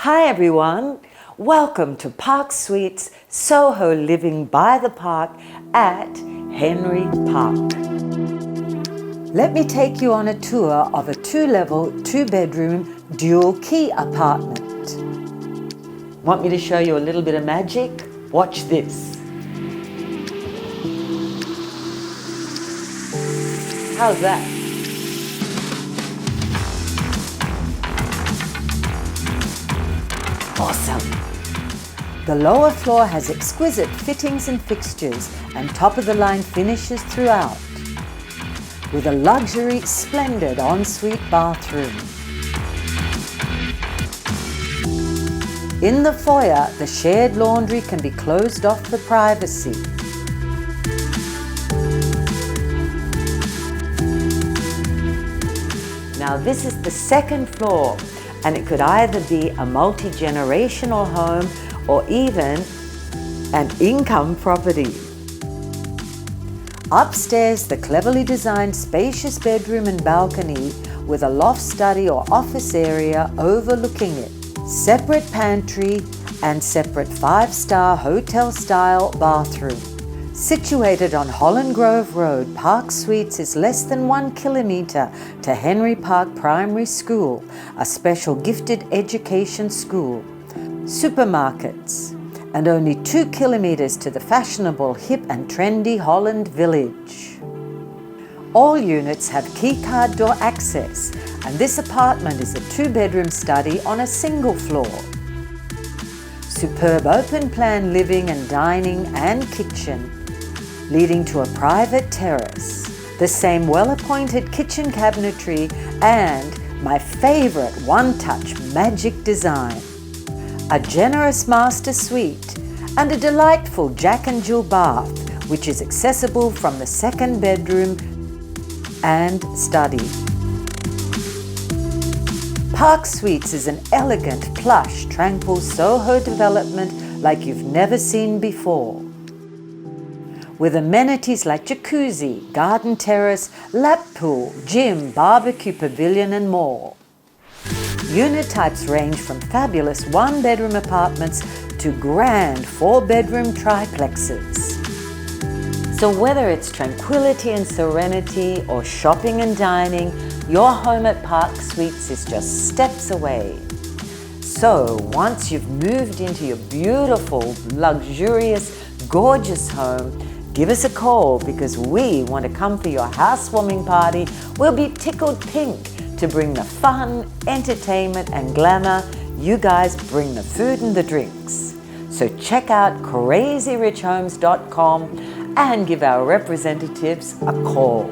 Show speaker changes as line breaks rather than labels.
Hi everyone, welcome to Parksuites SOHO Living by the Park at Henry Park. Let me take you on a tour of a 2-level, 2-bedroom, dual key apartment. Want me to show you a little bit of magic? Watch this. How's that? Awesome! The lower floor has exquisite fittings and fixtures and top-of-the-line finishes throughout, with a luxury, splendid ensuite bathroom. In the foyer, the shared laundry can be closed off for privacy. Now this is the second floor, and it could either be a multi-generational home or even an income property. Upstairs, the cleverly designed spacious bedroom and balcony with a loft study or office area overlooking it. Separate pantry and separate 5-star hotel-style bathroom. Situated on Holland Grove Road, Parksuites is less than 1 kilometre to Henry Park Primary School, a special gifted education school, supermarkets, and only 2 kilometres to the fashionable, hip and trendy Holland Village. All units have keycard door access, and this apartment is a 2-bedroom study on a single floor. Superb open-plan living and dining and kitchen, leading to a private terrace, the same well-appointed kitchen cabinetry, and my favourite one-touch magic design. A generous master suite and a delightful Jack and Jill bath, which is accessible from the 2nd bedroom and study. Parksuites is an elegant, plush, tranquil SOHO development like you've never seen before, with amenities like jacuzzi, garden terrace, lap pool, gym, barbecue pavilion and more. Unit types range from fabulous 1-bedroom apartments to grand 4-bedroom triplexes. So whether it's tranquility and serenity or shopping and dining, your home at Parksuites is just steps away. So once you've moved into your beautiful, luxurious, gorgeous home, give us a call because we want to come for your housewarming party. We'll be tickled pink to bring the fun, entertainment and glamour. You guys bring the food and the drinks. So check out crazyrichhomes.com and give our representatives a call.